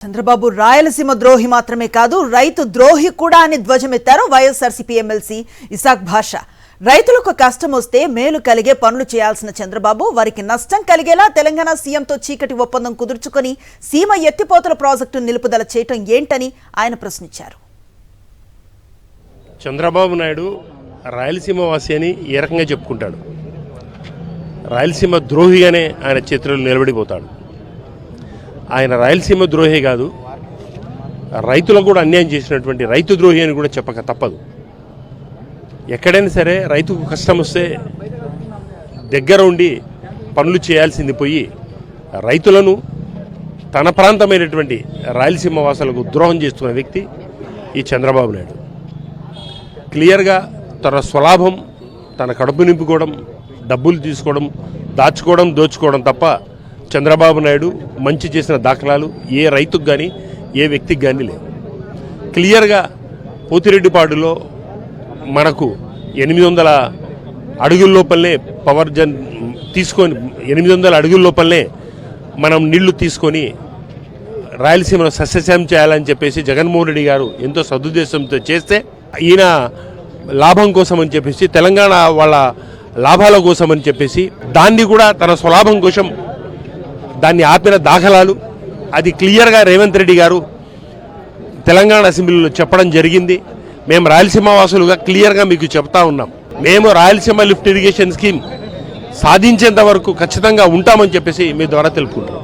చంద్రబాబు రాయలసీమ ద్రోహి మాత్రమే కాదు రైతు ద్రోహి కూడా అని ధ్వజమెత్తారు వైఎస్ఆర్సీపీ ఎమ్మెల్సీ ఇసాక్ భాషా. రైతులకు కష్టం వస్తే మేలు కలిగే పనులు చేయాల్సిన చంద్రబాబు వారికి నష్టం కలిగేలా తెలంగాణ సీఎంతో చీకటి ఒప్పందం కుదుర్చుకొని సీమ ఎత్తిపోతల ప్రాజెక్టు నిలుపుదల చేయటం ఏంటని ఆయన ప్రశ్నించారు. చంద్రబాబు నాయుడు రాయలసీమ వాసి అని ఏ రకంగా చెప్పుకుంటాడు? రాయలసీమ ద్రోహిగానే ఆయన చేతుల్లో నిలబడిపోతాడు. ఆయన రాయలసీమ ద్రోహి కాదు, రైతులకు కూడా అన్యాయం చేసినటువంటి రైతు ద్రోహి అని కూడా చెప్పక తప్పదు. ఎక్కడైనా సరే రైతుకు కష్టం వస్తే దగ్గర ఉండి పనులు చేయాల్సింది పోయి రైతులను తన ప్రాంతమైనటువంటి రాయలసీమ వాసులకు ద్రోహం చేస్తున్న వ్యక్తి ఈ చంద్రబాబు నాయుడు. క్లియర్గా తన స్వలాభం, తన కడుపు నింపుకోవడం, డబ్బులు తీసుకోవడం, దాచుకోవడం, దోచుకోవడం తప్ప చంద్రబాబు నాయుడు మంచి చేసిన దాఖలాలు ఏ రైతుకు కానీ ఏ వ్యక్తికి కానీ లేవు. క్లియర్గా పోతిరెడ్డిపాడులో మనకు 800 అడుగుల లోపలనే పవర్ జన్ తీసుకొని 800 అడుగుల లోపలనే మనం నీళ్లు తీసుకొని రాయలసీమను సస్యశ్యామం చేయాలని చెప్పేసి జగన్మోహన్ రెడ్డి గారు ఎంతో సదుద్దేశంతో చేస్తే ఈయన లాభం కోసం అని చెప్పేసి, తెలంగాణ వాళ్ళ లాభాల కోసం అని చెప్పేసి దాన్ని కూడా తన స్వలాభం కోసం దాన్ని ఆపిన దాఖలాలు అది క్లియర్గా రేవంత్ రెడ్డి గారు తెలంగాణ అసెంబ్లీలో చెప్పడం జరిగింది. మేము రాయలసీమ వాసులుగా క్లియర్గా మీకు చెప్తా ఉన్నాం, మేము రాయలసీమ లిఫ్ట్ ఇరిగేషన్ స్కీమ్ సాధించేంత వరకు ఖచ్చితంగా ఉంటామని చెప్పేసి మీ ద్వారా తెలుపుకుంటాం.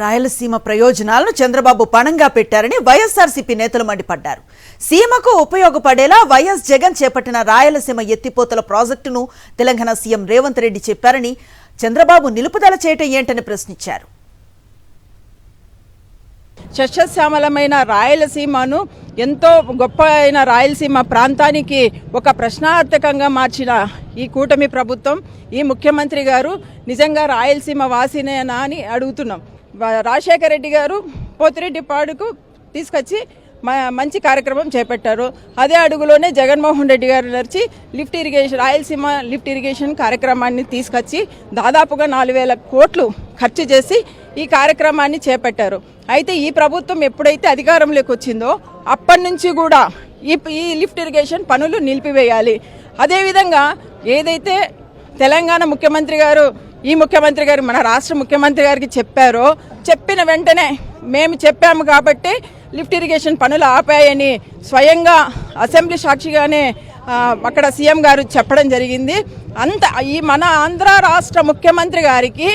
రాయలసీమ ప్రయోజనాలను చంద్రబాబు పణంగా పెట్టారని వైఎస్ఆర్సీపీ నేతలు మండిపడ్డారు. సీమకు ఉపయోగపడేలా వైఎస్ జగన్ చేపట్టిన రాయలసీమ ఎత్తిపోతల ప్రాజెక్టును తెలంగాణ సీఎం రేవంత్ రెడ్డి చెప్పారని, చంద్రబాబు నిలుపుదల చేయటం ఏంటని ప్రశ్నించారు. సస్యశ్యామలమైన రాయలసీమను, ఎంతో గొప్ప అయిన రాయలసీమ ప్రాంతానికి ఒక ప్రశ్నార్థకంగా మార్చిన ఈ కూటమి ప్రభుత్వం, ఈ ముఖ్యమంత్రి గారు నిజంగా రాయలసీమ వాసినేనా అని అడుగుతున్నాం. రాజశేఖర రెడ్డి గారు పోతిరెడ్డిపాడుకు తీసుకొచ్చి మంచి కార్యక్రమం చేపట్టారు. అదే అడుగులోనే జగన్మోహన్ రెడ్డి గారు నడిచి lift irrigation, Rayalaseema lift irrigation కార్యక్రమాన్ని తీసుకొచ్చి దాదాపుగా 4000 కోట్లు ఖర్చు చేసి ఈ కార్యక్రమాన్ని చేపట్టారు. అయితే ఈ ప్రభుత్వం ఎప్పుడైతే అధికారంలోకి వచ్చిందో అప్పటి నుంచి కూడా ఈ లిఫ్ట్ ఇరిగేషన్ పనులు నిలిపివేయాలి. అదేవిధంగా ఏదైతే తెలంగాణ ముఖ్యమంత్రి గారు, ఈ ముఖ్యమంత్రి గారు మన రాష్ట్ర ముఖ్యమంత్రి గారికి చెప్పారో, చెప్పిన వెంటనే మేము చెప్పాము కాబట్టి లిఫ్ట్ ఇరిగేషన్ పనులు ఆపాయని స్వయంగా అసెంబ్లీ సాక్షిగానే అక్కడ సీఎం గారు చెప్పడం జరిగింది. ఈ మన ఆంధ్ర రాష్ట్ర ముఖ్యమంత్రి గారికి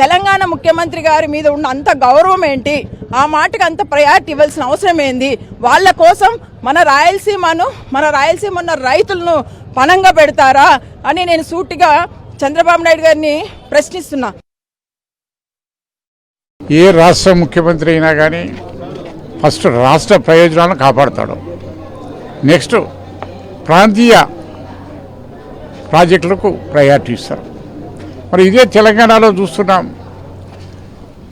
తెలంగాణ ముఖ్యమంత్రి గారి మీద ఉన్న అంత గౌరవం ఏంటి? ఆ మాటకు అంత ప్రయారిటీ ఇవ్వాల్సిన అవసరం ఏంది? వాళ్ళ కోసం మన రాయలసీమ ఉన్న రైతులను పణంగా పెడతారా అని నేను సూటిగా చంద్రబాబు నాయుడు గారిని ప్రశ్నిస్తున్నా. ఏ రాష్ట్ర ముఖ్యమంత్రి అయినా కానీ ఫస్ట్ రాష్ట్ర ప్రయోజనాలను కాపాడుతాడు, నెక్స్ట్ ప్రాంతీయ ప్రాజెక్టులకు ప్రయారిటీ ఇస్తారు. మరి ఇదే తెలంగాణలో చూస్తున్నాం.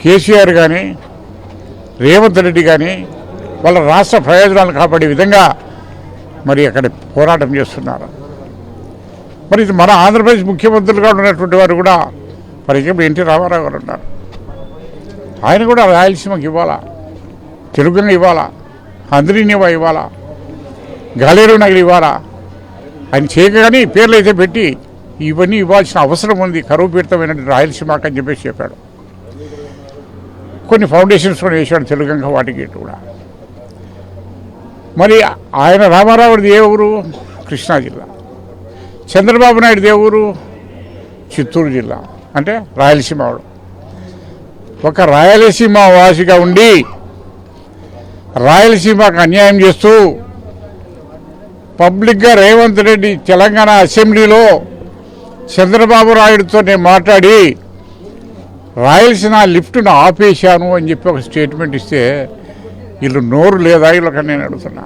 కేసీఆర్ కానీ రేవంత్ రెడ్డి కానీ వాళ్ళ రాష్ట్ర ప్రయోజనాలను కాపాడే విధంగా మరి అక్కడ పోరాటం చేస్తున్నారు. మరి ఇది మన ఆంధ్రప్రదేశ్ ముఖ్యమంత్రులుగా ఉన్నటువంటి వారు కూడా, ఫర్ ఎగ్జాంపుల్ ఎన్టీ రామారావు గారు ఉన్నారు, ఆయన కూడా రాయలసీమకి ఇవ్వాలా, తెలుగుని ఇవ్వాలా, అందరినివా ఇవ్వాలా, గాలేరు నగలు ఇవ్వాలా అని చేయగానే పేర్లు అయితే పెట్టి ఇవన్నీ ఇవ్వాల్సిన అవసరం ఉంది కరువు పీడితమైన రాయలసీమకు అని చెప్పేసి చెప్పాడు. కొన్ని ఫౌండేషన్స్ కూడా వేశాడు తెలుగంగా, వాటికి కూడా. మరి ఆయన రామారావుది ఏ ఊరు? కృష్ణా జిల్లా. చంద్రబాబు నాయుడు ఏ ఊరు? చిత్తూరు జిల్లా. అంటే రాయలసీమ వాడు. ఒక రాయలసీమ వాసిగా ఉండి రాయలసీమకు అన్యాయం చేస్తూ పబ్లిక్గా రేవంత్ రెడ్డి తెలంగాణ అసెంబ్లీలో చంద్రబాబు నాయుడుతో నేను మాట్లాడి రాయలసీమ లిఫ్ట్ను ఆపేశాను అని చెప్పి ఒక స్టేట్మెంట్ ఇస్తే వీళ్ళు నోరు లేదా? వీళ్ళకని నేను అడుగుతున్నా.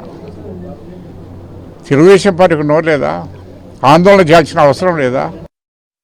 తెలుగుదేశం పార్టీకి నోరు లేదా? ఆందోళన చేయాల్సిన అవసరం లేదా?